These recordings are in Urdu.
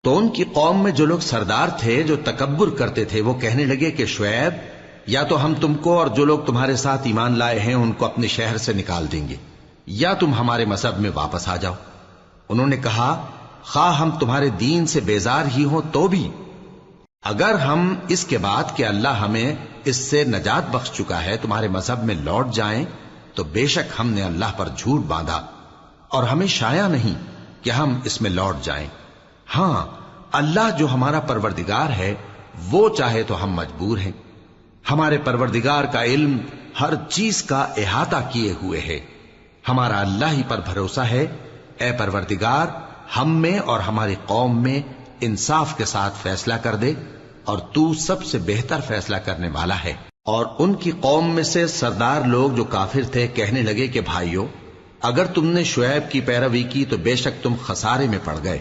تو ان کی قوم میں جو لوگ سردار تھے جو تکبر کرتے تھے وہ کہنے لگے کہ شعیب، یا تو ہم تم کو اور جو لوگ تمہارے ساتھ ایمان لائے ہیں ان کو اپنے شہر سے نکال دیں گے، یا تم ہمارے مذہب میں واپس آ جاؤ۔ انہوں نے کہا خواہ ہم تمہارے دین سے بیزار ہی ہوں تو بھی، اگر ہم اس کے بعد کہ اللہ ہمیں اس سے نجات بخش چکا ہے تمہارے مذہب میں لوٹ جائیں تو بے شک ہم نے اللہ پر جھوٹ باندھا اور ہمیں شایع نہیں کہ ہم اس میں لوٹ جائیں۔ ہاں، اللہ جو ہمارا پروردگار ہے وہ چاہے تو ہم مجبور ہیں، ہمارے پروردگار کا علم ہر چیز کا احاطہ کیے ہوئے ہے، ہمارا اللہ ہی پر بھروسہ ہے۔ اے پروردگار، ہم میں اور ہماری قوم میں انصاف کے ساتھ فیصلہ کر دے، اور تو سب سے بہتر فیصلہ کرنے والا ہے۔ اور ان کی قوم میں سے سردار لوگ جو کافر تھے کہنے لگے کہ بھائیو، اگر تم نے شعیب کی پیروی کی تو بے شک تم خسارے میں پڑ گئے۔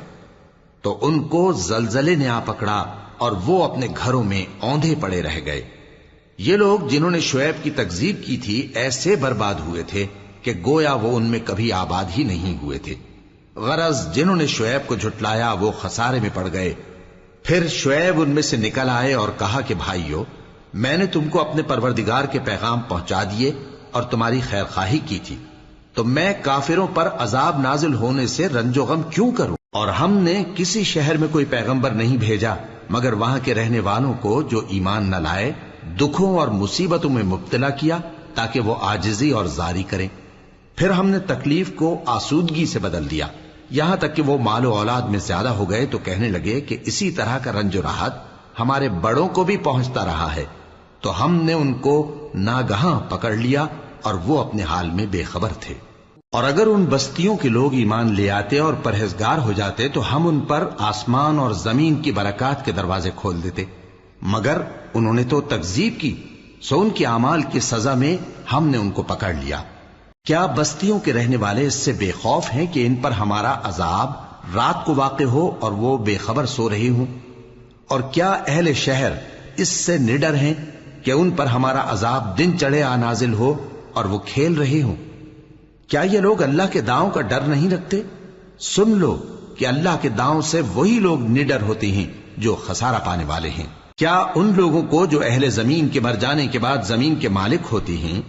تو ان کو زلزلے نے آ پکڑا اور وہ اپنے گھروں میں اوندھے پڑے رہ گئے۔ یہ لوگ جنہوں نے شعیب کی تکذیب کی تھی ایسے برباد ہوئے تھے کہ گویا وہ ان میں کبھی آباد ہی نہیں ہوئے تھے۔ غرض جنہوں نے شعیب کو جھٹلایا وہ خسارے میں پڑ گئے۔ پھر شعیب ان میں سے نکل آئے اور کہا کہ بھائیو، میں نے تم کو اپنے پروردگار کے پیغام پہنچا دیے اور تمہاری خیر خواہی کی تھی، تو میں کافروں پر عذاب نازل ہونے سے رنج و غم کیوں کروں؟ اور ہم نے کسی شہر میں کوئی پیغمبر نہیں بھیجا مگر وہاں کے رہنے والوں کو جو ایمان نہ لائے دکھوں اور مصیبتوں میں مبتلا کیا تاکہ وہ عاجزی اور زاری کریں۔ پھر ہم نے تکلیف کو آسودگی سے بدل دیا، یہاں تک کہ وہ مال و اولاد میں زیادہ ہو گئے تو کہنے لگے کہ اسی طرح کا رنج و راحت ہمارے بڑوں کو بھی پہنچتا رہا ہے، تو ہم نے ان کو ناگہاں پکڑ لیا اور وہ اپنے حال میں بے خبر تھے۔ اور اگر ان بستیوں کے لوگ ایمان لے آتے اور پرہیزگار ہو جاتے تو ہم ان پر آسمان اور زمین کی برکات کے دروازے کھول دیتے، مگر انہوں نے تو تکذیب کی، سو ان کے اعمال کی سزا میں ہم نے ان کو پکڑ لیا۔ کیا بستیوں کے رہنے والے اس سے بے خوف ہیں کہ ان پر ہمارا عذاب رات کو واقع ہو اور وہ بے خبر سو رہے ہوں؟ اور کیا اہل شہر اس سے نڈر ہیں کہ ان پر ہمارا عذاب دن چڑھے آ نازل ہو اور وہ کھیل رہے ہوں؟ کیا یہ لوگ اللہ کے داؤں کا ڈر نہیں رکھتے؟ سن لو کہ اللہ کے داؤں سے وہی لوگ نڈر ہوتے ہیں جو خسارہ پانے والے ہیں۔ کیا ان لوگوں کو جو اہل زمین کے مر جانے کے بعد زمین کے مالک ہوتے ہیں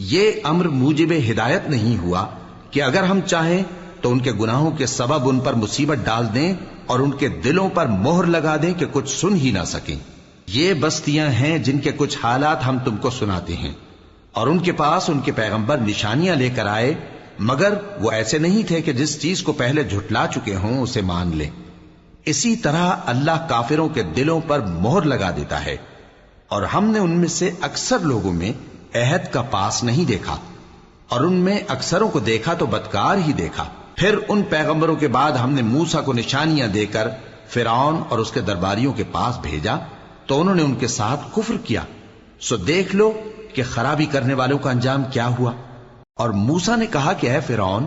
یہ امر موجب ہدایت نہیں ہوا کہ اگر ہم چاہیں تو ان کے گناہوں کے سبب ان پر مصیبت ڈال دیں اور ان کے دلوں پر مہر لگا دیں کہ کچھ سن ہی نہ سکیں؟ یہ بستیاں ہیں جن کے کچھ حالات ہم تم کو سناتے ہیں، اور ان کے پاس ان کے پیغمبر نشانیاں لے کر آئے، مگر وہ ایسے نہیں تھے کہ جس چیز کو پہلے جھٹلا چکے ہوں اسے مان لیں۔ اسی طرح اللہ کافروں کے دلوں پر مہر لگا دیتا ہے، اور ہم نے ان میں سے اکثر لوگوں میں عہد کا پاس نہیں دیکھا، اور ان میں اکثروں کو دیکھا تو بدکار ہی دیکھا۔ پھر ان پیغمبروں کے بعد ہم نے موسیٰ کو نشانیاں دے کر فرعون اور اس کے درباریوں کے پاس بھیجا تو انہوں نے ان کے ساتھ کفر کیا، سو دیکھ لو کہ خرابی کرنے والوں کا انجام کیا ہوا۔ اور موسیٰ نے کہا کہ اے فرعون،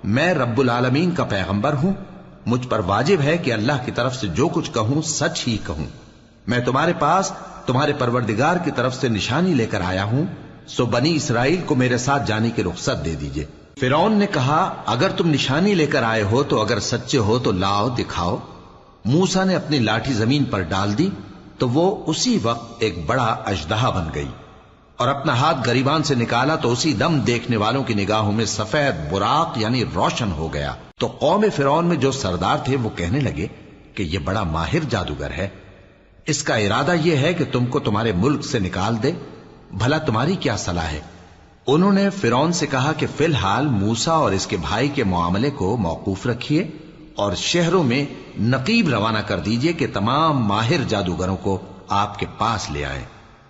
میں رب العالمین کا پیغمبر ہوں، مجھ پر واجب ہے کہ اللہ کی طرف سے جو کچھ کہوں سچ ہی کہوں۔ میں تمہارے پاس تمہارے پروردگار کی طرف سے نشانی لے کر آیا ہوں، سو بنی اسرائیل کو میرے ساتھ جانے کی رخصت دے دیجئے۔ فرعون نے کہا اگر تم نشانی لے کر آئے ہو تو اگر سچے ہو تو لاؤ دکھاؤ۔ موسیٰ نے اپنی لاٹھی زمین پر ڈال دی تو وہ اسی وقت ایک بڑا اژدہا بن گئی، اور اپنا ہاتھ گریبان سے نکالا تو اسی دم دیکھنے والوں کی نگاہوں میں سفید براق یعنی روشن ہو گیا۔ تو قوم فرعون میں جو سردار تھے وہ کہنے لگے کہ یہ بڑا ماہر جادوگر ہے، اس کا ارادہ یہ ہے کہ تم کو تمہارے ملک سے نکال دے، بھلا تمہاری کیا صلاح ہے؟ انہوں نے فرعون سے کہا کہ فی الحال موسیٰ اور اس کے بھائی کے معاملے کو موقوف رکھیے اور شہروں میں نقیب روانہ کر دیجئے کہ تمام ماہر جادوگروں کو آپ کے پاس لے آئیں۔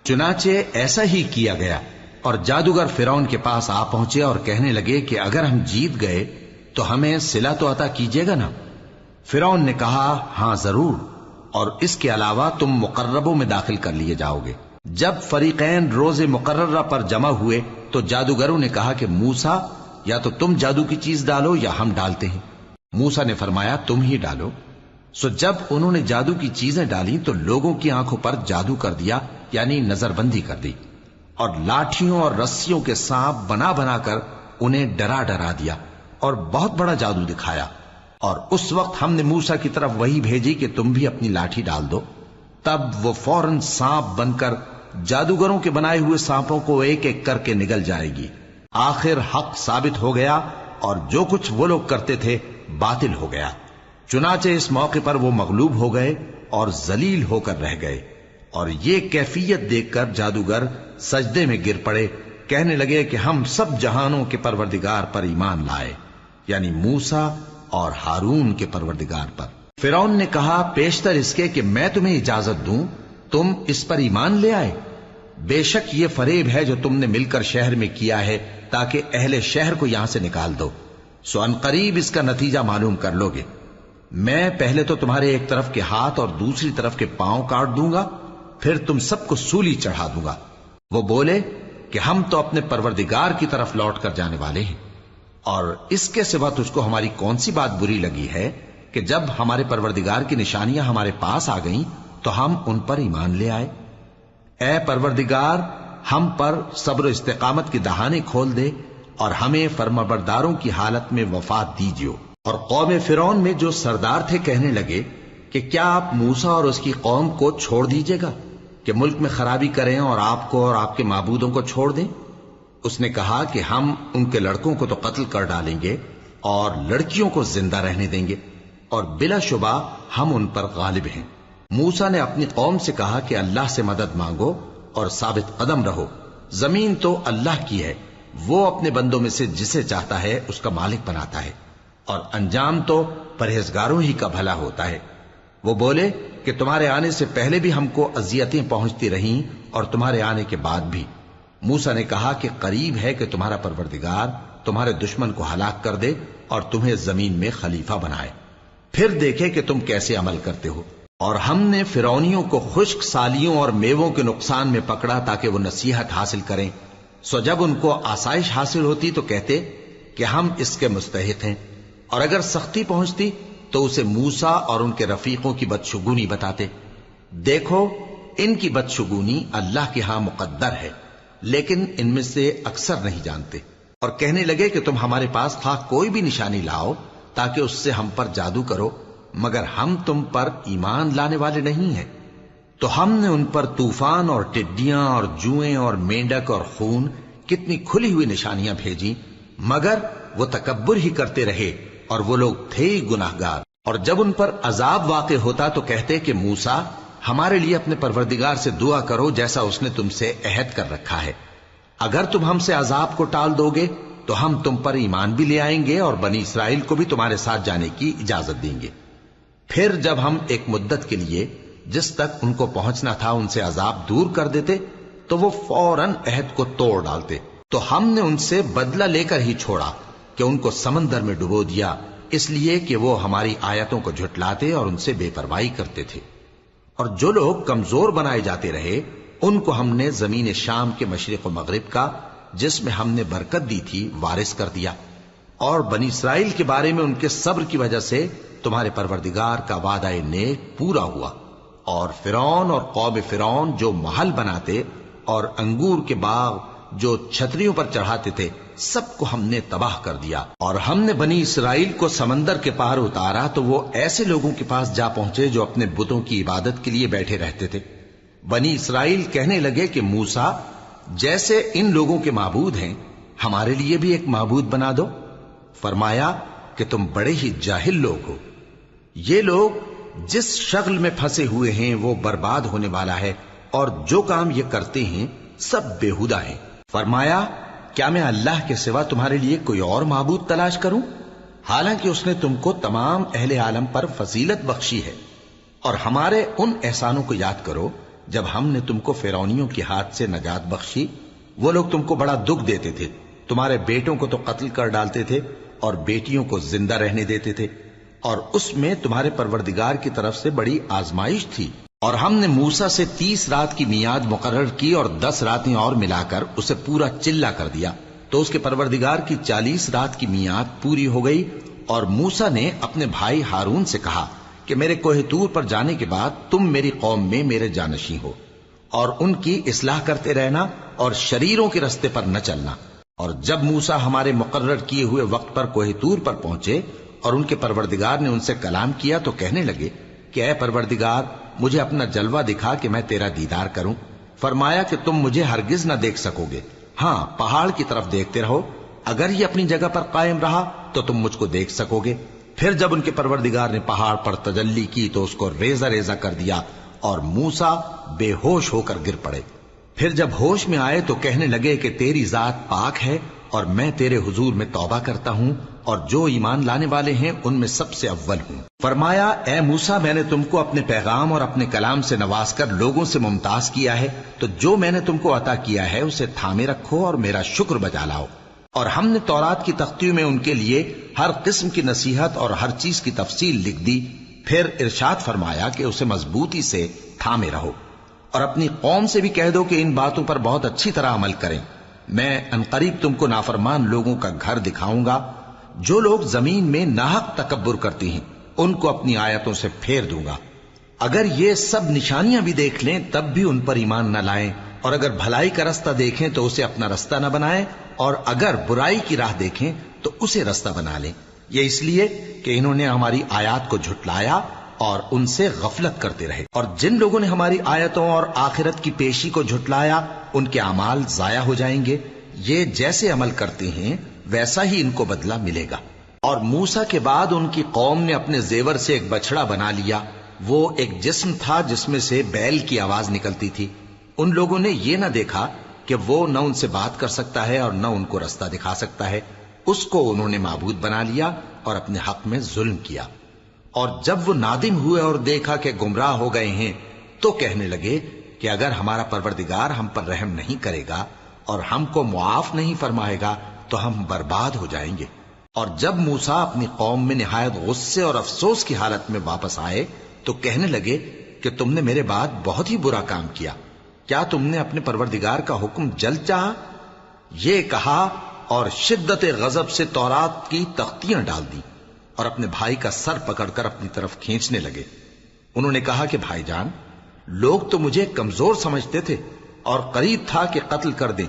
چنانچہ ایسا ہی کیا گیا، اور جادوگر فرعون کے پاس آ پہنچے اور کہنے لگے کہ اگر ہم جیت گئے تو ہمیں صلہ تو عطا کیجیے گا نا؟ فرعون نے کہا ہاں ضرور، اور اس کے علاوہ تم مقربوں میں داخل کر لیے جاؤ گے۔ جب فریقین روز مقررہ پر جمع ہوئے تو جادوگروں نے کہا کہ موسیٰ یا تو تم جادو کی چیز ڈالو یا ہم ڈالتے ہیں۔ موسیٰ نے فرمایا تم ہی ڈالو۔ سو جب انہوں نے جادو کی چیزیں ڈالی تو لوگوں کی آنکھوں پر جادو کر دیا، یعنی نظر بندی کر دی، اور لاٹھیوں اور رسیوں کے سانپ بنا بنا کر انہیں ڈرا ڈرا دیا اور بہت بڑا جادو دکھایا۔ اور اس وقت ہم نے موسیٰ کی طرف وہی بھیجی کہ تم بھی اپنی لاٹھی ڈال دو، تب وہ فوراً سانپ بن کر جادوگروں کے بنائے ہوئے سانپوں کو ایک ایک کر کے نگل جائے گی۔ آخر حق ثابت ہو گیا اور جو کچھ وہ لوگ کرتے تھے باطل ہو گیا۔ چنانچہ اس موقع پر وہ مغلوب ہو گئے اور ذلیل ہو کر رہ گئے، اور یہ کیفیت دیکھ کر جادوگر سجدے میں گر پڑے، کہنے لگے کہ ہم سب جہانوں کے پروردگار پر ایمان لائے، یعنی موسیٰ اور ہارون کے پروردگار پر۔ فرعون نے کہا پیشتر اس کے کہ میں تمہیں اجازت دوں تم اس پر ایمان لے آئے؟ بے شک یہ فریب ہے جو تم نے مل کر شہر میں کیا ہے تاکہ اہل شہر کو یہاں سے نکال دو، سو ان قریب اس کا نتیجہ معلوم کر لو گے۔ میں پہلے تو تمہارے ایک طرف کے ہاتھ اور دوسری طرف کے پاؤں کاٹ دوں گا، پھر تم سب کو سولی چڑھا دوں گا۔ وہ بولے کہ ہم تو اپنے پروردگار کی طرف لوٹ کر جانے والے ہیں، اور اس کے سوا تجھ کو ہماری کون سی بات بری لگی ہے کہ جب ہمارے پروردگار کی نشانیاں ہمارے پاس آ گئیں تو ہم ان پر ایمان لے آئے؟ اے پروردگار، ہم پر صبر و استقامت کی دہانے کھول دے اور ہمیں فرمانبرداروں کی حالت میں وفات دیجیو۔ اور قوم فرعون میں جو سردار تھے کہنے لگے کہ کیا آپ موسیٰ اور اس کی قوم کو چھوڑ دیجیے گا کہ ملک میں خرابی کریں اور آپ کو اور آپ کے معبودوں کو چھوڑ دیں؟ اس نے کہا کہ ہم ان کے لڑکوں کو تو قتل کر ڈالیں گے اور لڑکیوں کو زندہ رہنے دیں گے، اور بلا شبہ ہم ان پر غالب ہیں۔ موسیٰ نے اپنی قوم سے کہا کہ اللہ سے مدد مانگو اور ثابت قدم رہو، زمین تو اللہ کی ہے، وہ اپنے بندوں میں سے جسے چاہتا ہے اس کا مالک بناتا ہے، اور انجام تو پرہیزگاروں ہی کا بھلا ہوتا ہے۔ وہ بولے کہ تمہارے آنے سے پہلے بھی ہم کو اذیتیں پہنچتی رہیں اور تمہارے آنے کے بعد بھی۔ موسیٰ نے کہا کہ قریب ہے کہ تمہارا پروردگار تمہارے دشمن کو ہلاک کر دے اور تمہیں زمین میں خلیفہ بنائے، پھر دیکھے کہ تم کیسے عمل کرتے ہو۔ اور ہم نے فرعونیوں کو خشک سالیوں اور میووں کے نقصان میں پکڑا تاکہ وہ نصیحت حاصل کریں، سو جب ان کو آسائش حاصل ہوتی تو کہتے کہ ہم اس کے مستحق ہیں، اور اگر سختی پہنچتی تو اسے موسیٰ اور ان کے رفیقوں کی بدشگونی بتاتے۔ دیکھو ان کی بدشگونی اللہ کے ہاں مقدر ہے، لیکن ان میں سے اکثر نہیں جانتے۔ اور کہنے لگے کہ تم ہمارے پاس خواہ کوئی بھی نشانی لاؤ تاکہ اس سے ہم پر جادو کرو، مگر ہم تم پر ایمان لانے والے نہیں ہیں۔ تو ہم نے ان پر طوفان اور ٹڈیاں اور جوئیں اور مینڈک اور خون کتنی کھلی ہوئی نشانیاں بھیجی، مگر وہ تکبر ہی کرتے رہے اور وہ لوگ تھے ہی گناہگار۔ اور جب ان پر عذاب واقع ہوتا تو کہتے کہ موسیٰ ہمارے لیے اپنے پروردگار سے دعا کرو جیسا اس نے تم سے عہد کر رکھا ہے، اگر تم ہم سے عذاب کو ٹال دو گے تو ہم تم پر ایمان بھی لے آئیں گے اور بنی اسرائیل کو بھی تمہارے ساتھ جانے کی اجازت دیں گے۔ پھر جب ہم ایک مدت کے لیے جس تک ان کو پہنچنا تھا ان سے عذاب دور کر دیتے تو وہ فوراً عہد کو توڑ ڈالتے، تو ہم نے ان سے بدلہ لے کر ہی چھوڑا کہ ان کو سمندر میں ڈبو دیا، اس لیے کہ وہ ہماری آیتوں کو جھٹلاتے اور ان سے بے پرواہی کرتے تھے۔ اور جو لوگ کمزور بنائے جاتے رہے ان کو ہم نے زمین شام کے مشرق و مغرب کا جس میں ہم نے برکت دی تھی وارث کر دیا، اور بنی اسرائیل کے بارے میں ان کے صبر کی وجہ سے تمہارے پروردگار کا وعدہ نیک پورا ہوا۔ اور فرعون اور قوم فرعون جو محل بناتے اور انگور کے باغ جو چھتریوں پر چڑھاتے تھے سب کو ہم نے تباہ کر دیا۔ اور ہم نے بنی اسرائیل کو سمندر کے پار اتارا تو وہ ایسے لوگوں کے پاس جا پہنچے جو اپنے بتوں کی عبادت کے لیے بیٹھے رہتے تھے۔ بنی اسرائیل کہنے لگے کہ موسیٰ جیسے ان لوگوں کے معبود ہیں ہمارے لیے بھی ایک معبود بنا دو۔ فرمایا کہ تم بڑے ہی جاہل لوگ ہو، یہ لوگ جس شغل میں پھنسے ہوئے ہیں وہ برباد ہونے والا ہے، اور جو کام یہ کرتے ہیں سب بےہودہ ہیں۔ فرمایا کیا میں اللہ کے سوا تمہارے لیے کوئی اور معبود تلاش کروں، حالانکہ اس نے تم کو تمام اہل عالم پر فضیلت بخشی ہے۔ اور ہمارے ان احسانوں کو یاد کرو جب ہم نے تم کو فرعونیوں کے ہاتھ سے نجات بخشی، وہ لوگ تم کو بڑا دکھ دیتے تھے، تمہارے بیٹوں کو تو قتل کر ڈالتے تھے اور بیٹیوں کو زندہ رہنے دیتے تھے، اور اس میں تمہارے پروردگار کی طرف سے بڑی آزمائش تھی۔ اور ہم نے موسیٰ سے 30 رات کی میعاد مقرر کی اور 10 راتیں اور ملا کر اسے پورا چلا کر دیا، تو اس کے پروردگار کی 40 رات کی میعاد پوری ہو گئی۔ اور موسیٰ نے اپنے بھائی ہارون سے کہا کہ میرے کوہ طور پر جانے کے بعد تم میری قوم میں میرے جانشین ہو، اور ان کی اصلاح کرتے رہنا اور شریروں کے رستے پر نہ چلنا۔ اور جب موسیٰ ہمارے مقرر کیے ہوئے وقت پر کوہ طور پر پہنچے اور ان کے پروردگار نے ان سے کلام کیا تو کہنے لگے کہ اے پروردگار مجھے اپنا جلوہ دکھا کہ میں تیرا دیدار کروں۔ فرمایا کہ تم مجھے ہرگز نہ دیکھ سکو گے، ہاں پہاڑ کی طرف دیکھتے رہو، اگر یہ اپنی جگہ پر قائم رہا تو تم مجھ کو دیکھ سکو گے۔ پھر جب ان کے پروردگار نے پہاڑ پر تجلی کی تو اس کو ریزہ ریزہ کر دیا اور موسیٰ بے ہوش ہو کر گر پڑے۔ پھر جب ہوش میں آئے تو کہنے لگے کہ تیری ذات پاک ہے اور میں تیرے حضور میں توبہ کرتا ہوں اور جو ایمان لانے والے ہیں ان میں سب سے اول ہوں۔ فرمایا اے موسیٰ میں نے تم کو اپنے پیغام اور اپنے کلام سے نواز کر لوگوں سے ممتاز کیا ہے، تو جو میں نے تم کو عطا کیا ہے اسے تھامے رکھو اور میرا شکر بجا لاؤ۔ اور ہم نے تورات کی تختیوں میں ان کے لیے ہر قسم کی نصیحت اور ہر چیز کی تفصیل لکھ دی۔ پھر ارشاد فرمایا کہ اسے مضبوطی سے تھامے رہو اور اپنی قوم سے بھی کہہ دو کہ ان باتوں پر بہت اچھی طرح عمل کریں۔ میں انقریب تم کو نافرمان لوگوں کا گھر دکھاؤں گا، جو لوگ زمین میں ناحق تکبر کرتی ہیں ان کو اپنی آیتوں سے پھیر دوں گا۔ اگر یہ سب نشانیاں بھی دیکھ لیں تب بھی ان پر ایمان نہ لائیں، اور اگر بھلائی کا رستہ دیکھیں تو اسے اپنا رستہ نہ بنائیں، اور اگر برائی کی راہ دیکھیں تو اسے رستہ بنا لیں۔ یہ اس لیے کہ انہوں نے ہماری آیات کو جھٹلایا اور ان سے غفلت کرتے رہے، اور جن لوگوں نے ہماری آیتوں اور آخرت کی پیشی کو جھٹلایا ان کے اعمال ضائع ہو جائیں گے۔ یہ جیسے عمل کرتے ہیں ویسا ہی ان کو بدلہ ملے گا۔ اور موسیٰ کے بعد ان کی قوم نے اپنے زیور سے ایک بچڑا بنا لیا، وہ ایک جسم تھا جس میں سے بیل کی آواز نکلتی تھی۔ ان لوگوں نے یہ نہ دیکھا کہ وہ نہ ان سے بات کر سکتا ہے اور نہ ان کو رستہ دکھا سکتا ہے، اس کو انہوں نے معبود بنا لیا اور اپنے حق میں ظلم کیا۔ اور جب وہ نادم ہوئے اور دیکھا کہ گمراہ ہو گئے ہیں تو کہنے لگے کہ اگر ہمارا پروردگار ہم پر رحم نہیں کرے گا اور ہم کو معاف نہیں فرمائے گا تو ہم برباد ہو جائیں گے۔ اور جب موسیٰ اپنی قوم میں نہایت غصے اور افسوس کی حالت میں واپس آئے تو کہنے لگے کہ تم نے میرے بعد بہت ہی برا کام کیا، کیا تم نے اپنے پروردگار کا حکم جلد چاہا؟ یہ کہا اور شدت غضب سے تورات کی تختیاں ڈال دی اور اپنے بھائی کا سر پکڑ کر اپنی طرف کھینچنے لگے۔ انہوں نے کہا کہ بھائی جان، لوگ تو مجھے کمزور سمجھتے تھے اور قریب تھا کہ قتل کر دیں،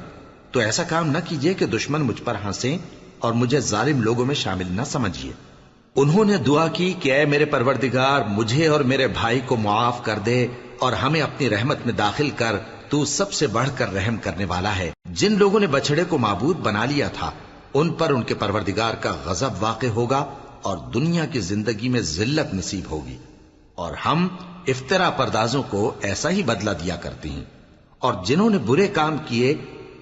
تو ایسا کام نہ کیجیے کہ دشمن مجھ پر ہنسیں اور مجھے ظالم لوگوں میں شامل نہ سمجھیے۔ انہوں نے دعا کی کہ اے میرے پروردگار مجھے اور میرے بھائی کو معاف کر دے اور ہمیں اپنی رحمت میں داخل کر، تو سب سے بڑھ کر رحم کرنے والا ہے۔ جن لوگوں نے بچڑے کو معبود بنا لیا تھا ان پر ان کے پروردگار کا غضب واقع ہوگا اور دنیا کی زندگی میں ذلت نصیب ہوگی، اور ہم افترا پردازوں کو ایسا ہی بدلہ دیا کرتے ہیں۔ اور جنہوں نے برے کام کیے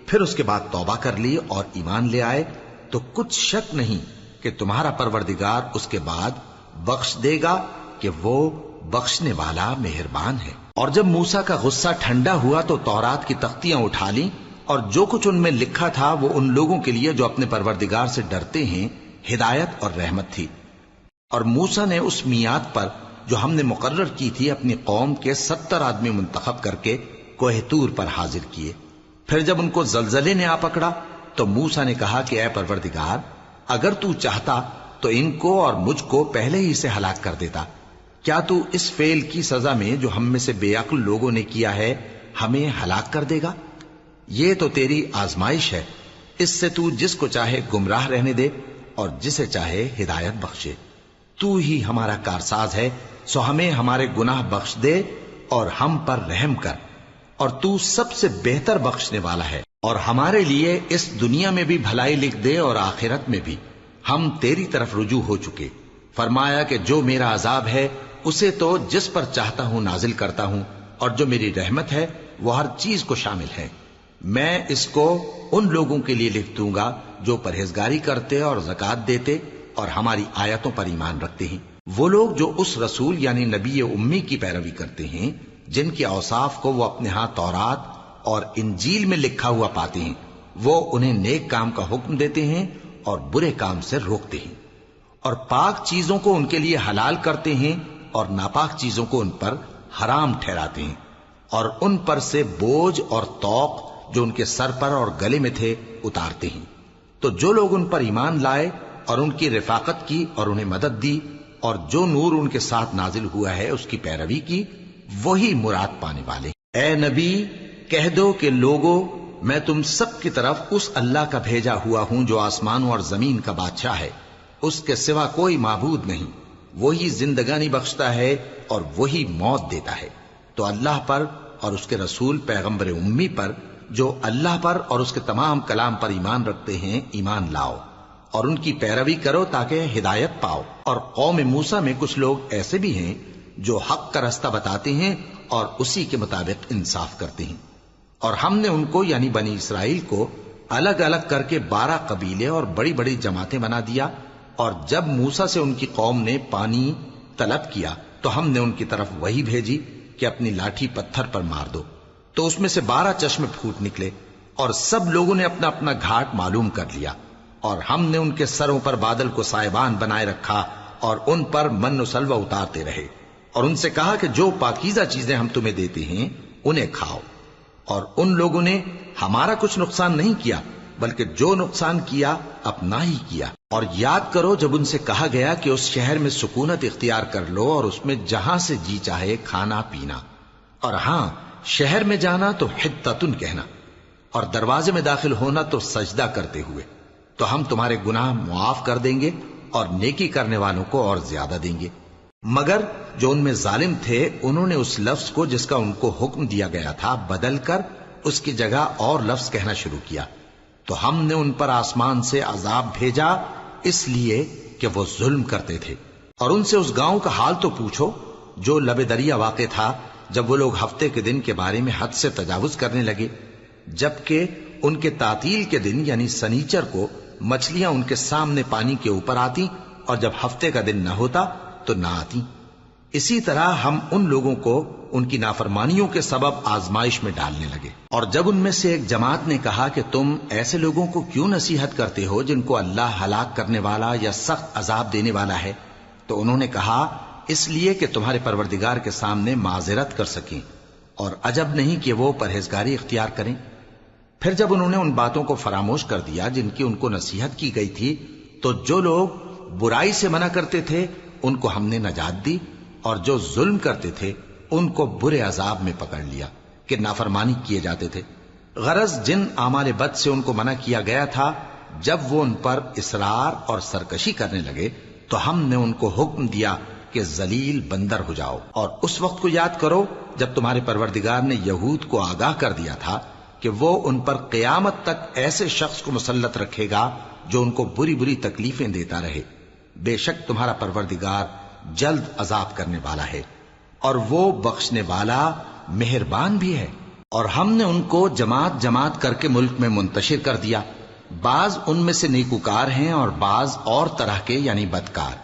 پھر اس کے بعد توبہ کر لی اور ایمان لے آئے تو کچھ شک نہیں کہ تمہارا پروردگار اس کے بعد بخش دے گا کہ وہ بخشنے والا مہربان ہے۔ اور جب موسیٰ کا غصہ ٹھنڈا ہوا تو تورات کی تختیاں اٹھا لیں، اور جو کچھ ان میں لکھا تھا وہ ان لوگوں کے لیے جو اپنے پروردگار سے ڈرتے ہیں ہدایت اور رحمت تھی۔ اور موسیٰ نے اس میعاد پر جو ہم نے مقرر کی تھی اپنی قوم کے 70 آدمی منتخب کر کے کوہ طور پر حاضر کیے۔ پھر جب ان کو زلزلے نے آ پکڑا تو موسیٰ نے کہا کہ اے پروردگار اگر تو چاہتا تو ان کو اور مجھ کو پہلے ہی سے ہلاک کر دیتا، کیا تو اس فعل کی سزا میں جو ہم میں سے بے عقل لوگوں نے کیا ہے ہمیں ہلاک کر دے گا؟ یہ تو تیری آزمائش ہے، اس سے تو جس کو چاہے گمراہ رہنے دے اور جسے چاہے ہدایت بخشے۔ تو ہی ہمارا کارساز ہے، سو ہمیں ہمارے گناہ بخش دے اور ہم پر رحم کر، اور تو سب سے بہتر بخشنے والا ہے، اور ہمارے لیے اس دنیا میں بھی بھلائی لکھ دے اور آخرت میں بھی، ہم تیری طرف رجوع ہو چکے۔ فرمایا کہ جو میرا عذاب ہے اسے تو جس پر چاہتا ہوں نازل کرتا ہوں، اور جو میری رحمت ہے وہ ہر چیز کو شامل ہے۔ میں اس کو ان لوگوں کے لیے لکھ دوں گا جو پرہیزگاری کرتے اور زکوٰۃ دیتے اور ہماری آیتوں پر ایمان رکھتے ہیں، وہ لوگ جو اس رسول یعنی نبی امی کی پیروی کرتے ہیں جن کے اوصاف کو وہ اپنے ہاں تورات اور انجیل میں لکھا ہوا پاتے ہیں، وہ انہیں نیک کام کا حکم دیتے ہیں اور برے کام سے روکتے ہیں، اور پاک چیزوں کو ان کے لیے حلال کرتے ہیں اور ناپاک چیزوں کو ان پر حرام ٹھہراتے ہیں، اور ان پر سے بوجھ اور طوق جو ان کے سر پر اور گلے میں تھے اتارتے ہیں۔ تو جو لوگ ان پر ایمان لائے اور ان کی رفاقت کی اور انہیں مدد دی اور جو نور ان کے ساتھ نازل ہوا ہے اس کی پیروی کی، وہی مراد پانے والے۔ اے نبی کہہ دو کہ لوگوں میں تم سب کی طرف اس اللہ کا بھیجا ہوا ہوں جو آسمانوں اور زمین کا بادشاہ ہے، اس کے سوا کوئی معبود نہیں، وہی زندگانی بخشتا ہے اور وہی موت دیتا ہے۔ تو اللہ پر اور اس کے رسول پیغمبر امی پر، جو اللہ پر اور اس کے تمام کلام پر ایمان رکھتے ہیں، ایمان لاؤ اور ان کی پیروی کرو تاکہ ہدایت پاؤ۔ اور قوم موسیٰ میں کچھ لوگ ایسے بھی ہیں جو حق کا رستہ بتاتے ہیں اور اسی کے مطابق انصاف کرتے ہیں۔ اور ہم نے ان کو یعنی بنی اسرائیل کو الگ الگ کر کے 12 قبیلے اور بڑی بڑی جماعتیں بنا دیا، اور جب موسیٰ سے ان کی قوم نے پانی طلب کیا تو ہم نے ان کی طرف وہی بھیجی کہ اپنی لاٹھی پتھر پر مار دو، تو اس میں سے 12 چشمے پھوٹ نکلے، اور سب لوگوں نے اپنا اپنا گھاٹ معلوم کر لیا۔ اور ہم نے ان کے سروں پر بادل کو سائبان بنائے رکھا اور ان پر من و سلوہ اتارتے رہے، اور ان سے کہا کہ جو پاکیزہ چیزیں ہم تمہیں دیتے ہیں انہیں کھاؤ۔ اور ان لوگوں نے ہمارا کچھ نقصان نہیں کیا، بلکہ جو نقصان کیا اپنا ہی کیا۔ اور یاد کرو جب ان سے کہا گیا کہ اس شہر میں سکونت اختیار کر لو اور اس میں جہاں سے جی چاہے کھانا پینا، اور ہاں شہر میں جانا تو حتتن کہنا، اور دروازے میں داخل ہونا تو سجدہ کرتے ہوئے، تو ہم تمہارے گناہ معاف کر دیں گے اور نیکی کرنے والوں کو اور زیادہ دیں گے۔ مگر جو ان میں ظالم تھے انہوں نے اس لفظ کو جس کا ان کو حکم دیا گیا تھا بدل کر اس کی جگہ اور لفظ کہنا شروع کیا، تو ہم نے ان پر آسمان سے عذاب بھیجا اس لیے کہ وہ ظلم کرتے تھے۔ اور ان سے اس گاؤں کا حال تو پوچھو جو لب دریا واقع تھا، جب وہ لوگ ہفتے کے دن کے بارے میں حد سے تجاوز کرنے لگے، جبکہ ان کے تعطیل کے دن یعنی سنیچر کو مچھلیاں ان کے سامنے پانی کے اوپر آتی، اور جب ہفتے کا دن نہ ہوتا تو نہ آتی۔ اسی طرح ہم ان لوگوں کو ان کی نافرمانیوں کے سبب آزمائش میں ڈالنے لگے۔ اور جب ان میں سے ایک جماعت نے کہا کہ تم ایسے لوگوں کو کیوں نصیحت کرتے ہو جن کو اللہ ہلاک کرنے والا یا سخت عذاب دینے والا ہے، تو انہوں نے کہا اس لیے کہ تمہارے پروردگار کے سامنے معذرت کر سکیں، اور عجب نہیں کہ وہ پرہیزگاری اختیار کریں۔ پھر جب انہوں نے ان باتوں کو فراموش کر دیا جن کی ان کو نصیحت کی گئی تھی، تو جو لوگ برائی سے منع کرتے تھے ان کو ہم نے نجات دی، اور جو ظلم کرتے تھے ان کو برے عذاب میں پکڑ لیا کہ نافرمانی کیے جاتے تھے۔ غرض جن اعمال بد سے ان کو منع کیا گیا تھا، جب وہ ان پر اصرار اور سرکشی کرنے لگے تو ہم نے ان کو حکم دیا کہ ذلیل بندر ہو جاؤ۔ اور اس وقت کو یاد کرو جب تمہارے پروردگار نے یہود کو آگاہ کر دیا تھا کہ وہ ان پر قیامت تک ایسے شخص کو مسلط رکھے گا جو ان کو بری بری تکلیفیں دیتا رہے۔ بے شک تمہارا پروردگار جلد عذاب کرنے والا ہے، اور وہ بخشنے والا مہربان بھی ہے۔ اور ہم نے ان کو جماعت جماعت کر کے ملک میں منتشر کر دیا، بعض ان میں سے نیکوکار ہیں اور بعض اور طرح کے یعنی بدکار۔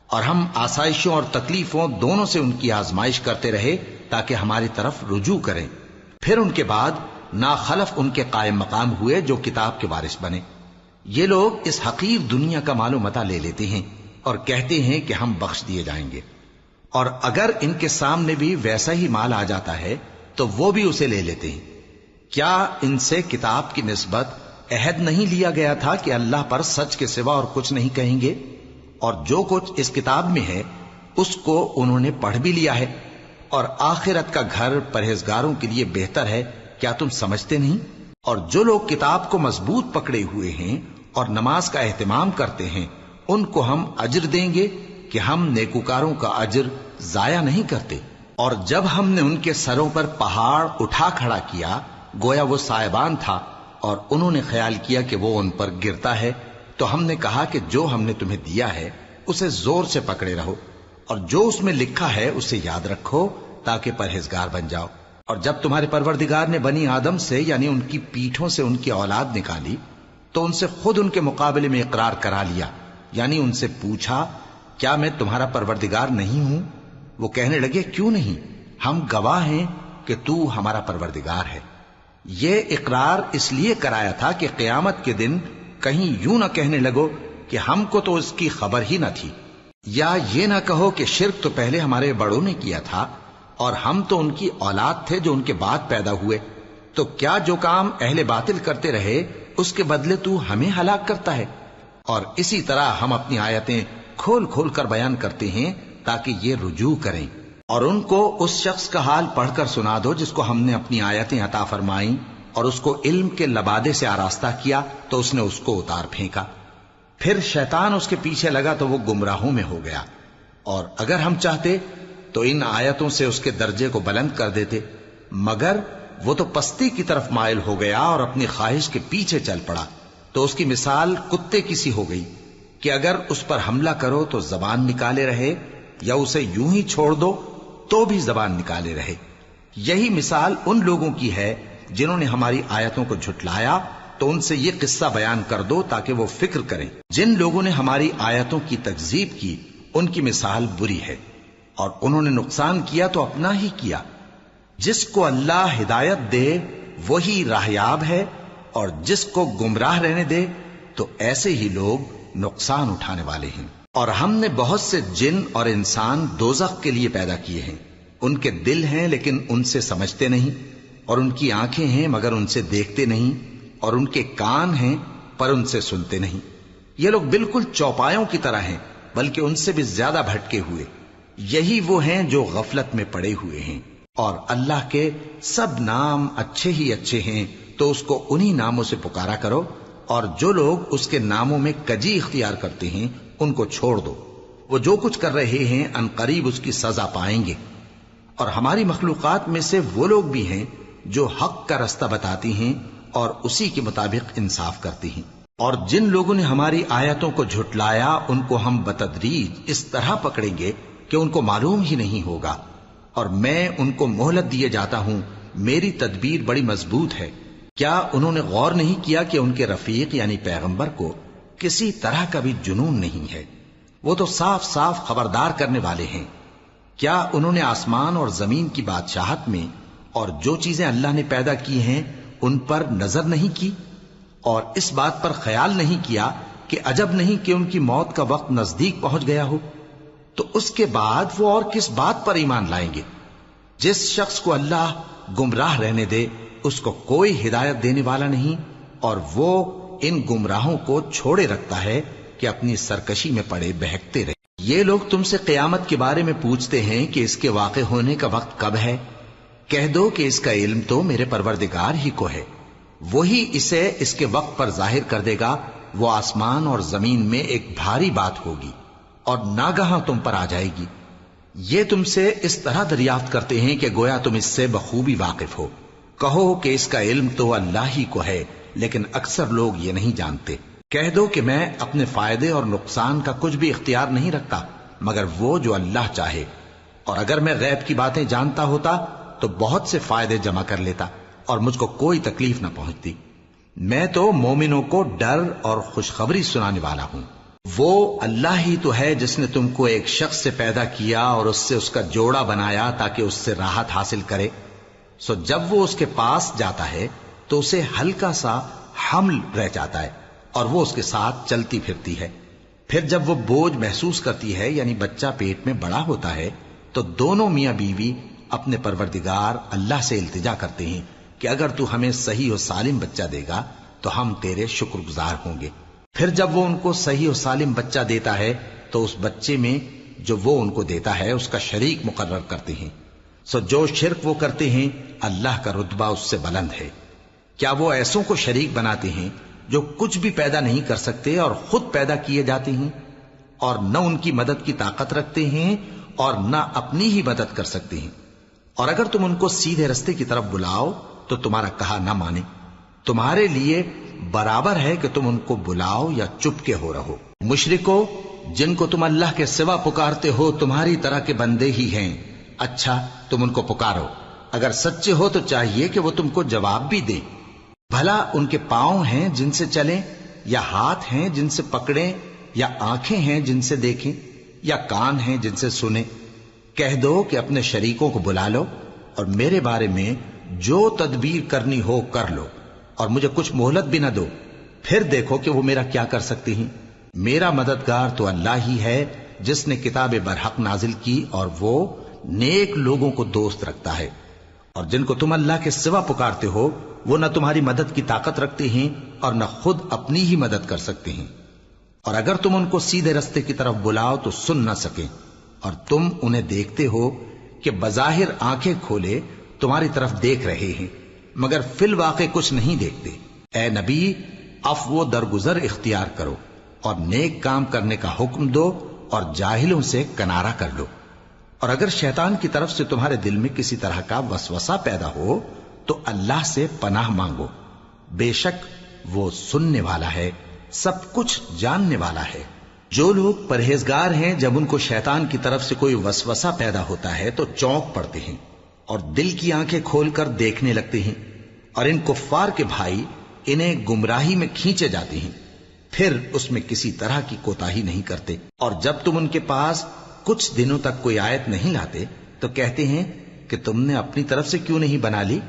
اور ہم آسائشوں اور تکلیفوں دونوں سے ان کی آزمائش کرتے رہے تاکہ ہماری طرف رجوع کریں۔ پھر ان کے بعد ناخلف ان کے قائم مقام ہوئے جو کتاب کے وارث بنے۔ یہ لوگ اس حقیر دنیا کا مال و متاع لے لیتے ہیں اور کہتے ہیں کہ ہم بخش دیے جائیں گے، اور اگر ان کے سامنے بھی ویسا ہی مال آ جاتا ہے تو وہ بھی اسے لے لیتے ہیں۔ کیا ان سے کتاب کی نسبت عہد نہیں لیا گیا تھا کہ اللہ پر سچ کے سوا اور کچھ نہیں کہیں گے؟ اور جو کچھ اس کتاب میں ہے اس کو انہوں نے پڑھ بھی لیا ہے، اور آخرت کا گھر پرہیزگاروں کے لیے بہتر ہے، کیا تم سمجھتے نہیں؟ اور جو لوگ کتاب کو مضبوط پکڑے ہوئے ہیں اور نماز کا اہتمام کرتے ہیں ان کو ہم اجر دیں گے کہ ہم نیکوکاروں کا اجر ضائع نہیں کرتے۔ اور جب ہم نے ان کے سروں پر پہاڑ اٹھا کھڑا کیا گویا وہ سائبان تھا، اور انہوں نے خیال کیا کہ وہ ان پر گرتا ہے، تو ہم نے کہا کہ جو ہم نے تمہیں دیا ہے اسے زور سے پکڑے رہو، اور جو اس میں لکھا ہے اسے یاد رکھو تاکہ پرہیزگار بن جاؤ۔ اور جب تمہارے پروردگار نے بنی آدم سے یعنی ان کی پیٹھوں سے ان کی اولاد نکالی تو ان سے خود ان کے مقابلے میں اقرار کرا لیا، یعنی ان سے پوچھا کیا میں تمہارا پروردگار نہیں ہوں؟ وہ کہنے لگے کیوں نہیں، ہم گواہ ہیں کہ تو ہمارا پروردگار ہے۔ یہ اقرار اس لیے کرایا تھا کہ قیامت کے دن کہیں یوں نہ کہنے لگو کہ ہم کو تو اس کی خبر ہی نہ تھی، یا یہ نہ کہو کہ شرک تو پہلے ہمارے بڑوں نے کیا تھا اور ہم تو ان کی اولاد تھے جو ان کے بعد پیدا ہوئے، تو کیا جو کام اہل باطل کرتے رہے اس کے بدلے تو ہمیں ہلاک کرتا ہے؟ اور اسی طرح ہم اپنی آیتیں کھول کھول کر بیان کرتے ہیں تاکہ یہ رجوع کریں۔ اور ان کو اس شخص کا حال پڑھ کر سنا دو جس کو ہم نے اپنی آیتیں عطا فرمائیں اور اس کو علم کے لبادے سے آراستہ کیا تو اس نے اس کو اتار پھینکا۔ پھر شیطان اس کے پیچھے لگا تو وہ گمراہوں میں ہو گیا، اور اگر ہم چاہتے تو ان آیتوں سے اس کے درجے کو بلند کر دیتے، مگر وہ تو پستی کی طرف مائل ہو گیا اور اپنی خواہش کے پیچھے چل پڑا، تو اس کی مثال کتے کی سی ہو گئی کہ اگر اس پر حملہ کرو تو زبان نکالے رہے، یا اسے یوں ہی چھوڑ دو تو بھی زبان نکالے رہے۔ یہی مثال ان لوگوں کی ہے جنہوں نے ہماری آیتوں کو جھٹلایا، تو ان سے یہ قصہ بیان کر دو تاکہ وہ فکر کریں۔ جن لوگوں نے ہماری آیتوں کی تکذیب کی ان کی مثال بری ہے، اور انہوں نے نقصان کیا تو اپنا ہی کیا۔ جس کو اللہ ہدایت دے وہی راہیاب ہے، اور جس کو گمراہ رہنے دے تو ایسے ہی لوگ نقصان اٹھانے والے ہیں۔ اور ہم نے بہت سے جن اور انسان دوزخ کے لیے پیدا کیے ہیں، ان کے دل ہیں لیکن ان سے سمجھتے نہیں، اور ان کی آنکھیں ہیں مگر ان سے دیکھتے نہیں، اور ان کے کان ہیں پر ان سے سنتے نہیں۔ یہ لوگ بالکل چوپایوں کی طرح ہیں، بلکہ ان سے بھی زیادہ بھٹکے ہوئے۔ یہی وہ ہیں جو غفلت میں پڑے ہوئے ہیں۔ اور اللہ کے سب نام اچھے ہی اچھے ہیں، تو اس کو انہی ناموں سے پکارا کرو، اور جو لوگ اس کے ناموں میں کجی اختیار کرتے ہیں ان کو چھوڑ دو۔ وہ جو کچھ کر رہے ہیں ان قریب اس کی سزا پائیں گے۔ اور ہماری مخلوقات میں سے وہ لوگ بھی ہیں جو حق کا رستہ بتاتی ہیں اور اسی کے مطابق انصاف کرتی ہیں۔ اور جن لوگوں نے ہماری آیتوں کو جھٹلایا ان کو ہم بتدریج اس طرح پکڑیں گے کہ ان کو معلوم ہی نہیں ہوگا، اور میں ان کو مہلت دیے جاتا ہوں، میری تدبیر بڑی مضبوط ہے۔ کیا انہوں نے غور نہیں کیا کہ ان کے رفیق یعنی پیغمبر کو کسی طرح کا بھی جنون نہیں ہے؟ وہ تو صاف صاف خبردار کرنے والے ہیں۔ کیا انہوں نے آسمان اور زمین کی بادشاہت میں اور جو چیزیں اللہ نے پیدا کی ہیں ان پر نظر نہیں کی، اور اس بات پر خیال نہیں کیا کہ عجب نہیں کہ ان کی موت کا وقت نزدیک پہنچ گیا ہو؟ تو اس کے بعد وہ اور کس بات پر ایمان لائیں گے؟ جس شخص کو اللہ گمراہ رہنے دے اس کو کوئی ہدایت دینے والا نہیں، اور وہ ان گمراہوں کو چھوڑے رکھتا ہے کہ اپنی سرکشی میں پڑے بہکتے رہے۔ یہ لوگ تم سے قیامت کے بارے میں پوچھتے ہیں کہ اس کے واقع ہونے کا وقت کب ہے؟ کہہ دو کہ اس کا علم تو میرے پروردگار ہی کو ہے، وہی اسے اس کے وقت پر ظاہر کر دے گا۔ وہ آسمان اور زمین میں ایک بھاری بات ہوگی اور ناگہاں تم پر آ جائے گی۔ یہ تم سے اس طرح دریافت کرتے ہیں کہ گویا تم اس سے بخوبی واقف ہو۔ کہو کہ اس کا علم تو اللہ ہی کو ہے، لیکن اکثر لوگ یہ نہیں جانتے۔ کہہ دو کہ میں اپنے فائدے اور نقصان کا کچھ بھی اختیار نہیں رکھتا مگر وہ جو اللہ چاہے، اور اگر میں غیب کی باتیں جانتا ہوتا تو بہت سے فائدے جمع کر لیتا اور مجھ کو کوئی تکلیف نہ پہنچتی۔ میں تو مومنوں کو ڈر اور خوشخبری سنانے والا ہوں۔ وہ اللہ ہی تو ہے جس نے تم کو ایک شخص سے پیدا کیا اور اس سے اس کا جوڑا بنایا تاکہ اس سے راحت حاصل کرے۔ سو جب وہ اس کے پاس جاتا ہے تو اسے ہلکا سا حمل رہ جاتا ہے اور وہ اس کے ساتھ چلتی پھرتی ہے۔ پھر جب وہ بوجھ محسوس کرتی ہے یعنی بچہ پیٹ میں بڑا ہوتا ہے تو دونوں میاں بیوی اپنے پروردگار اللہ سے التجا کرتے ہیں کہ اگر تو ہمیں صحیح و سالم بچہ دے گا تو ہم تیرے شکر گزار ہوں گے۔ پھر جب وہ ان کو صحیح و سالم بچہ دیتا ہے تو اس بچے میں جو وہ ان کو دیتا ہے اس کا شریک مقرر کرتے ہیں۔ سو جو شرک وہ کرتے ہیں اللہ کا رتبہ اس سے بلند ہے۔ کیا وہ ایسوں کو شریک بناتے ہیں جو کچھ بھی پیدا نہیں کر سکتے اور خود پیدا کیے جاتے ہیں، اور نہ ان کی مدد کی طاقت رکھتے ہیں اور نہ اپنی ہی مدد کر سکتے ہیں؟ اور اگر تم ان کو سیدھے رستے کی طرف بلاؤ تو تمہارا کہا نہ مانے، تمہارے لیے برابر ہے کہ تم ان کو بلاؤ یا چپ کے ہو رہو۔ مشرکو، جن کو تم اللہ کے سوا پکارتے ہو تمہاری طرح کے بندے ہی ہیں، اچھا تم ان کو پکارو، اگر سچے ہو تو چاہیے کہ وہ تم کو جواب بھی دیں۔ بھلا ان کے پاؤں ہیں جن سے چلیں، یا ہاتھ ہیں جن سے پکڑیں، یا آنکھیں ہیں جن سے دیکھیں، یا کان ہیں جن سے سنیں؟ کہہ دو کہ اپنے شریکوں کو بلا لو اور میرے بارے میں جو تدبیر کرنی ہو کر لو، اور مجھے کچھ مہلت بھی نہ دو، پھر دیکھو کہ وہ میرا کیا کر سکتے ہیں۔ میرا مددگار تو اللہ ہی ہے جس نے کتاب برحق نازل کی، اور وہ نیک لوگوں کو دوست رکھتا ہے۔ اور جن کو تم اللہ کے سوا پکارتے ہو وہ نہ تمہاری مدد کی طاقت رکھتے ہیں اور نہ خود اپنی ہی مدد کر سکتے ہیں، اور اگر تم ان کو سیدھے رستے کی طرف بلاؤ تو سن نہ سکیں، اور تم انہیں دیکھتے ہو کہ بظاہر آنکھیں کھولے تمہاری طرف دیکھ رہے ہیں مگر فی الواقع کچھ نہیں دیکھتے۔ اے نبی، عفو و درگزر اختیار کرو اور نیک کام کرنے کا حکم دو اور جاہلوں سے کنارہ کر لو۔ اور اگر شیطان کی طرف سے تمہارے دل میں کسی طرح کا وسوسہ پیدا ہو تو اللہ سے پناہ مانگو، بے شک وہ سننے والا ہے، سب کچھ جاننے والا ہے۔ جو لوگ پرہیزگار ہیں جب ان کو شیطان کی طرف سے کوئی وسوسہ پیدا ہوتا ہے تو چونک پڑتے ہیں اور دل کی آنکھیں کھول کر دیکھنے لگتے ہیں، اور ان کفار کے بھائی انہیں گمراہی میں کھینچے جاتے ہیں، پھر اس میں کسی طرح کی کوتاہی نہیں کرتے۔ اور جب تم ان کے پاس کچھ دنوں تک کوئی آیت نہیں لاتے تو کہتے ہیں کہ تم نے اپنی طرف سے کیوں نہیں بنا لی؟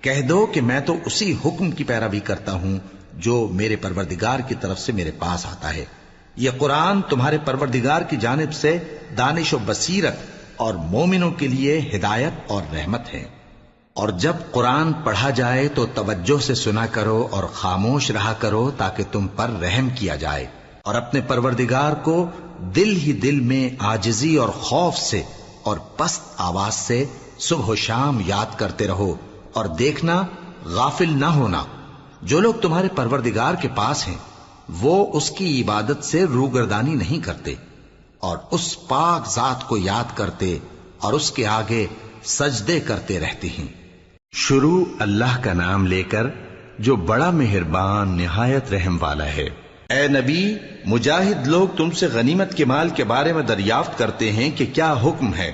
کہہ دو کہ میں تو اسی حکم کی پیروی کرتا ہوں جو میرے پروردگار کی طرف سے میرے پاس آتا ہے۔ یہ قرآن تمہارے پروردگار کی جانب سے دانش و بصیرت اور مومنوں کے لیے ہدایت اور رحمت ہے۔ اور جب قرآن پڑھا جائے تو توجہ سے سنا کرو اور خاموش رہا کرو تاکہ تم پر رحم کیا جائے، اور اپنے پروردگار کو دل ہی دل میں عاجزی اور خوف سے اور پست آواز سے صبح و شام یاد کرتے رہو، اور دیکھنا غافل نہ ہونا۔ جو لوگ تمہارے پروردگار کے پاس ہیں وہ اس کی عبادت سے روگردانی نہیں کرتے اور اس پاک ذات کو یاد کرتے اور اس کے آگے سجدے کرتے رہتے ہیں۔ شروع اللہ کا نام لے کر جو بڑا مہربان نہایت رحم والا ہے۔ اے نبی، مجاہد لوگ تم سے غنیمت کے مال کے بارے میں دریافت کرتے ہیں کہ کیا حکم ہے۔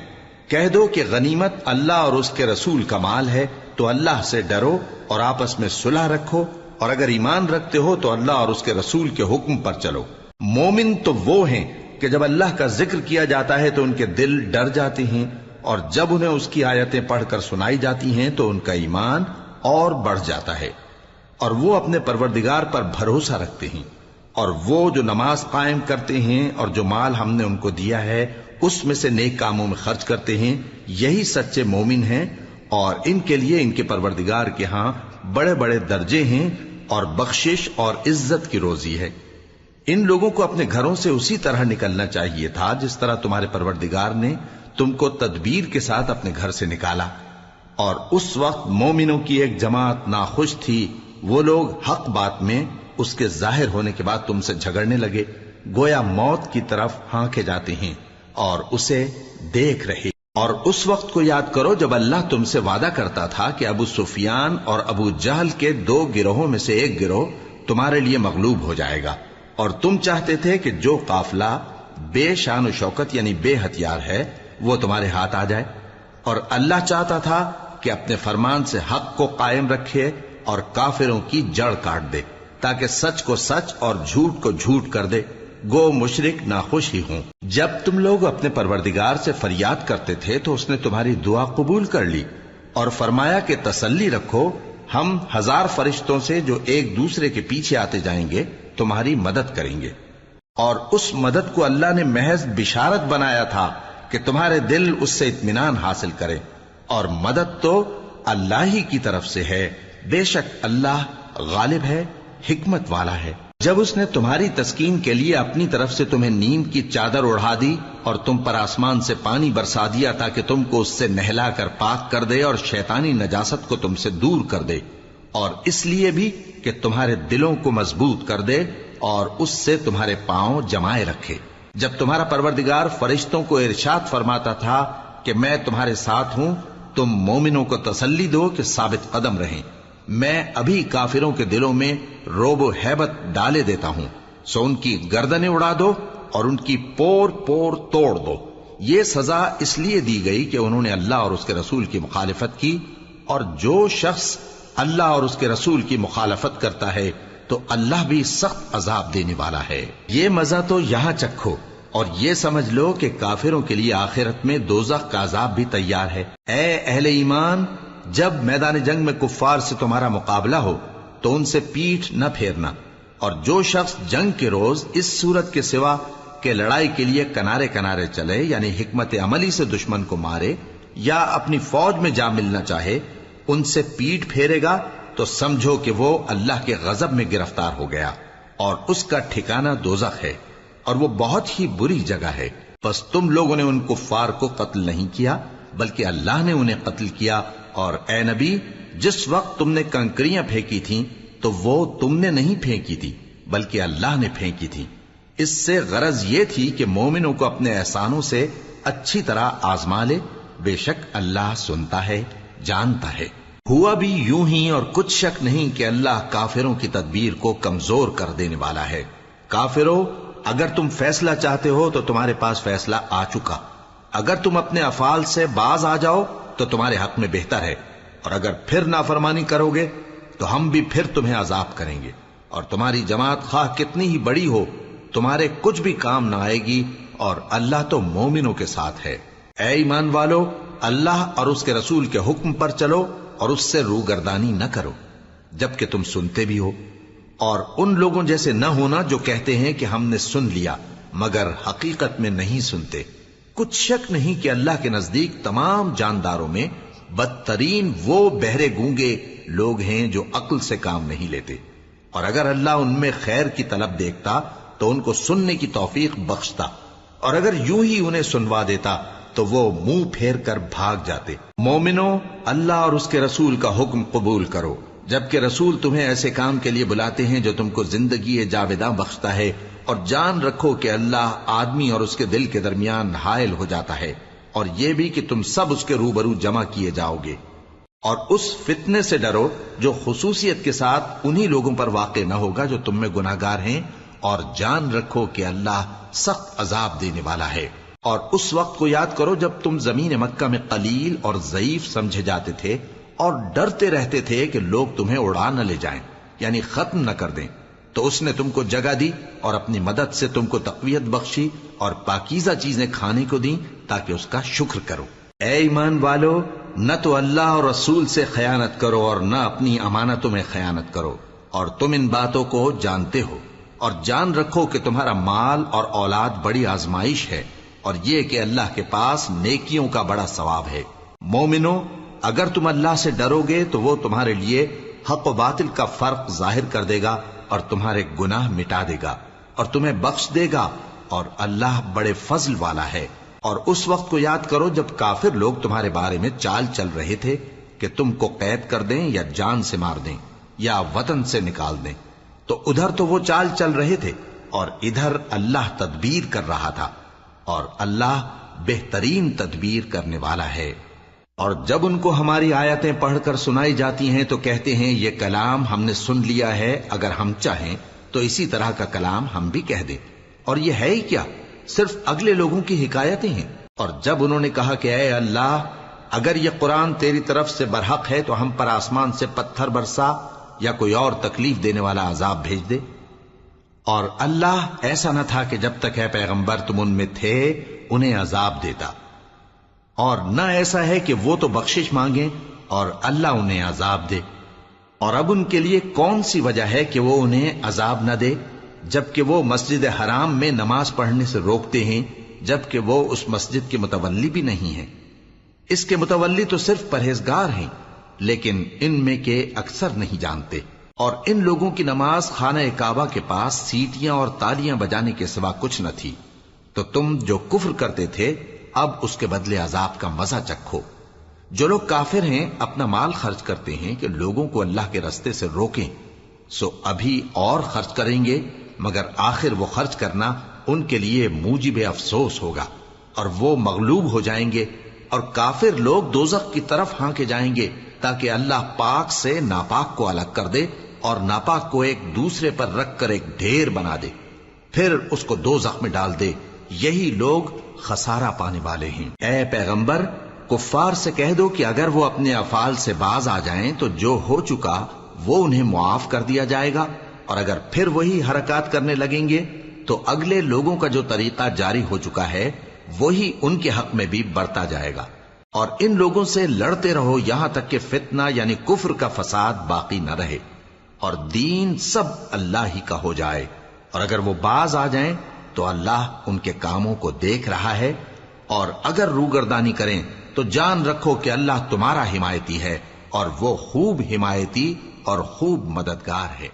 کہہ دو کہ غنیمت اللہ اور اس کے رسول کا مال ہے، تو اللہ سے ڈرو اور آپس میں صلح رکھو، اور اگر ایمان رکھتے ہو تو اللہ اور اس کے رسول کے حکم پر چلو۔ مومن تو وہ ہیں کہ جب اللہ کا ذکر کیا جاتا ہے تو ان کے دل ڈر جاتے ہیں، اور جب انہیں اس کی آیتیں پڑھ کر سنائی جاتی ہیں تو ان کا ایمان اور بڑھ جاتا ہے، اور وہ اپنے پروردگار پر بھروسہ رکھتے ہیں، اور وہ جو نماز قائم کرتے ہیں اور جو مال ہم نے ان کو دیا ہے اس میں سے نیک کاموں میں خرچ کرتے ہیں، یہی سچے مومن ہیں، اور ان کے لیے ان کے پروردگار کے ہاں بڑے بڑے درجے ہیں اور بخشش اور عزت کی روزی ہے۔ ان لوگوں کو اپنے گھروں سے اسی طرح نکلنا چاہیے تھا جس طرح تمہارے پروردگار نے تم کو تدبیر کے ساتھ اپنے گھر سے نکالا، اور اس وقت مومنوں کی ایک جماعت ناخوش تھی، وہ لوگ حق بات میں اس کے ظاہر ہونے کے بعد تم سے جھگڑنے لگے، گویا موت کی طرف ہانکے جاتے ہیں اور اسے دیکھ رہے۔ اور اس وقت کو یاد کرو جب اللہ تم سے وعدہ کرتا تھا کہ ابو سفیان اور ابو جہل کے 2 گروہوں میں سے ایک گروہ تمہارے لیے مغلوب ہو جائے گا، اور تم چاہتے تھے کہ جو قافلہ بے شان و شوکت یعنی بے ہتھیار ہے وہ تمہارے ہاتھ آ جائے، اور اللہ چاہتا تھا کہ اپنے فرمان سے حق کو قائم رکھے اور کافروں کی جڑ کاٹ دے، تاکہ سچ کو سچ اور جھوٹ کو جھوٹ کر دے، گو مشرک ناخوش ہی ہوں۔ جب تم لوگ اپنے پروردگار سے فریاد کرتے تھے تو اس نے تمہاری دعا قبول کر لی اور فرمایا کہ تسلی رکھو، ہم 1000 فرشتوں سے جو ایک دوسرے کے پیچھے آتے جائیں گے تمہاری مدد کریں گے۔ اور اس مدد کو اللہ نے محض بشارت بنایا تھا کہ تمہارے دل اس سے اطمینان حاصل کرے، اور مدد تو اللہ ہی کی طرف سے ہے، بے شک اللہ غالب ہے، حکمت والا ہے۔ جب اس نے تمہاری تسکین کے لیے اپنی طرف سے تمہیں نیند کی چادر اڑھا دی اور تم پر آسمان سے پانی برسا دیا تاکہ تم کو اس سے نہلا کر پاک کر دے اور شیطانی نجاست کو تم سے دور کر دے، اور اس لیے بھی کہ تمہارے دلوں کو مضبوط کر دے اور اس سے تمہارے پاؤں جمائے رکھے۔ جب تمہارا پروردگار فرشتوں کو ارشاد فرماتا تھا کہ میں تمہارے ساتھ ہوں، تم مومنوں کو تسلی دو کہ ثابت قدم رہیں، میں ابھی کافروں کے دلوں میں روب و ہیبت ڈالے دیتا ہوں، سو ان کی گردنیں اڑا دو اور ان کی پور پور توڑ دو۔ یہ سزا اس لیے دی گئی کہ انہوں نے اللہ اور اس کے رسول کی مخالفت کی، اور جو شخص اللہ اور اس کے رسول کی مخالفت کرتا ہے تو اللہ بھی سخت عذاب دینے والا ہے۔ یہ مزہ تو یہاں چکھو، اور یہ سمجھ لو کہ کافروں کے لیے آخرت میں دوزخ کا عذاب بھی تیار ہے۔ اے اہل ایمان، جب میدان جنگ میں کفار سے تمہارا مقابلہ ہو تو ان سے پیٹھ نہ پھیرنا، اور جو شخص جنگ کے روز اس صورت کے سوا کہ لڑائی کے لیے کنارے کنارے چلے یعنی حکمت عملی سے دشمن کو مارے یا اپنی فوج میں جا ملنا چاہے، ان سے پیٹھ پھیرے گا تو سمجھو کہ وہ اللہ کے غضب میں گرفتار ہو گیا، اور اس کا ٹھکانہ دوزخ ہے، اور وہ بہت ہی بری جگہ ہے۔ پس تم لوگوں نے ان کفار کو قتل نہیں کیا بلکہ اللہ نے انہیں قتل کیا، اور اے نبی، جس وقت تم نے کنکریاں پھینکی تھیں تو وہ تم نے نہیں پھینکی تھی بلکہ اللہ نے پھینکی تھی، اس سے غرض یہ تھی کہ مومنوں کو اپنے احسانوں سے اچھی طرح آزما لے، بے شک اللہ سنتا ہے، جانتا ہے۔ ہوا بھی یوں ہی، اور کچھ شک نہیں کہ اللہ کافروں کی تدبیر کو کمزور کر دینے والا ہے۔ کافروں، اگر تم فیصلہ چاہتے ہو تو تمہارے پاس فیصلہ آ چکا، اگر تم اپنے افعال سے باز آ جاؤ تو تمہارے حق میں بہتر ہے، اور اگر پھر نافرمانی کرو گے تو ہم بھی پھر تمہیں عذاب کریں گے، اور تمہاری جماعت خواہ کتنی ہی بڑی ہو تمہارے کچھ بھی کام نہ آئے گی، اور اللہ تو مومنوں کے ساتھ ہے۔ اے ایمان والو، اللہ اور اس کے رسول کے حکم پر چلو اور اس سے روگردانی نہ کرو جبکہ تم سنتے بھی ہو، اور ان لوگوں جیسے نہ ہونا جو کہتے ہیں کہ ہم نے سن لیا مگر حقیقت میں نہیں سنتے۔ کچھ شک نہیں کہ اللہ کے نزدیک تمام جانداروں میں بدترین وہ بہرے گونگے لوگ ہیں جو عقل سے کام نہیں لیتے، اور اگر اللہ ان میں خیر کی طلب دیکھتا تو ان کو سننے کی توفیق بخشتا، اور اگر یوں ہی انہیں سنوا دیتا تو وہ منہ پھیر کر بھاگ جاتے۔ مومنوں، اللہ اور اس کے رسول کا حکم قبول کرو، جبکہ رسول تمہیں ایسے کام کے لیے بلاتے ہیں جو تم کو زندگی جاوداں بخشتا ہے، اور جان رکھو کہ اللہ آدمی اور اس کے دل کے درمیان حائل ہو جاتا ہے، اور یہ بھی کہ تم سب اس کے روبرو جمع کیے جاؤ گے۔ اور اس فتنے سے ڈرو جو خصوصیت کے ساتھ انہی لوگوں پر واقع نہ ہوگا جو تم میں گناہگار ہیں، اور جان رکھو کہ اللہ سخت عذاب دینے والا ہے۔ اور اس وقت کو یاد کرو جب تم زمین مکہ میں قلیل اور ضعیف سمجھے جاتے تھے اور ڈرتے رہتے تھے کہ لوگ تمہیں اڑا نہ لے جائیں، یعنی ختم نہ کر دیں، تو اس نے تم کو جگہ دی اور اپنی مدد سے تم کو تقویت بخشی اور پاکیزہ چیزیں کھانے کو دیں تاکہ اس کا شکر کرو۔ اے ایمان والو، نہ تو اللہ اور رسول سے خیانت کرو اور نہ اپنی امانتوں میں خیانت کرو، اور تم ان باتوں کو جانتے ہو، اور جان رکھو کہ تمہارا مال اور اولاد بڑی آزمائش ہے، اور یہ کہ اللہ کے پاس نیکیوں کا بڑا ثواب ہے۔ مومنو، اگر تم اللہ سے ڈرو گے تو وہ تمہارے لیے حق و باطل کا فرق ظاہر کر دے گا اور تمہارے گناہ مٹا دے گا اور تمہیں بخش دے گا، اور اللہ بڑے فضل والا ہے۔ اور اس وقت کو یاد کرو جب کافر لوگ تمہارے بارے میں چال چل رہے تھے کہ تم کو قید کر دیں یا جان سے مار دیں یا وطن سے نکال دیں، تو ادھر تو وہ چال چل رہے تھے اور ادھر اللہ تدبیر کر رہا تھا، اور اللہ بہترین تدبیر کرنے والا ہے۔ اور جب ان کو ہماری آیتیں پڑھ کر سنائی جاتی ہیں تو کہتے ہیں یہ کلام ہم نے سن لیا ہے، اگر ہم چاہیں تو اسی طرح کا کلام ہم بھی کہہ دیں، اور یہ ہے ہی کیا، صرف اگلے لوگوں کی حکایتیں ہیں۔ اور جب انہوں نے کہا کہ اے اللہ، اگر یہ قرآن تیری طرف سے برحق ہے تو ہم پر آسمان سے پتھر برسا یا کوئی اور تکلیف دینے والا عذاب بھیج دے۔ اور اللہ ایسا نہ تھا کہ جب تک ہے پیغمبر تم ان میں تھے انہیں عذاب دیتا، اور نہ ایسا ہے کہ وہ تو بخشش مانگیں اور اللہ انہیں عذاب دے۔ اور اب ان کے لیے کون سی وجہ ہے کہ وہ انہیں عذاب نہ دے، جبکہ وہ مسجد حرام میں نماز پڑھنے سے روکتے ہیں، جبکہ وہ اس مسجد کے متولی بھی نہیں ہیں۔ اس کے متولی تو صرف پرہیزگار ہیں، لیکن ان میں کے اکثر نہیں جانتے۔ اور ان لوگوں کی نماز خانہ کعبہ کے پاس سیٹیاں اور تالیاں بجانے کے سوا کچھ نہ تھی، تو تم جو کفر کرتے تھے اب اس کے بدلے عذاب کا مزہ چکھو۔ جو لوگ کافر ہیں اپنا مال خرچ کرتے ہیں کہ لوگوں کو اللہ کے رستے سے روکیں، سو ابھی اور خرچ کریں گے، مگر آخر وہ خرچ کرنا ان کے لیے موجب افسوس ہوگا، اور وہ مغلوب ہو جائیں گے، اور کافر لوگ دوزخ کی طرف ہانکے جائیں گے تاکہ اللہ پاک سے ناپاک کو الگ کر دے اور ناپاک کو ایک دوسرے پر رکھ کر ایک ڈھیر بنا دے، پھر اس کو دوزخ میں ڈال دے۔ یہی لوگ خسارہ پانے والے ہیں۔ اے پیغمبر، کفار سے کہہ دو کہ اگر وہ اپنے افعال سے باز آ جائیں تو جو ہو چکا وہ انہیں معاف کر دیا جائے گا، اور اگر پھر وہی حرکات کرنے لگیں گے تو اگلے لوگوں کا جو طریقہ جاری ہو چکا ہے وہی ان کے حق میں بھی برتا جائے گا۔ اور ان لوگوں سے لڑتے رہو یہاں تک کہ فتنہ یعنی کفر کا فساد باقی نہ رہے اور دین سب اللہ ہی کا ہو جائے، اور اگر وہ باز آ جائیں تو اللہ ان کے کاموں کو دیکھ رہا ہے، اور اگر روگردانی کریں تو جان رکھو کہ اللہ تمہارا حمایتی ہے، اور وہ خوب حمایتی اور خوب مددگار ہے۔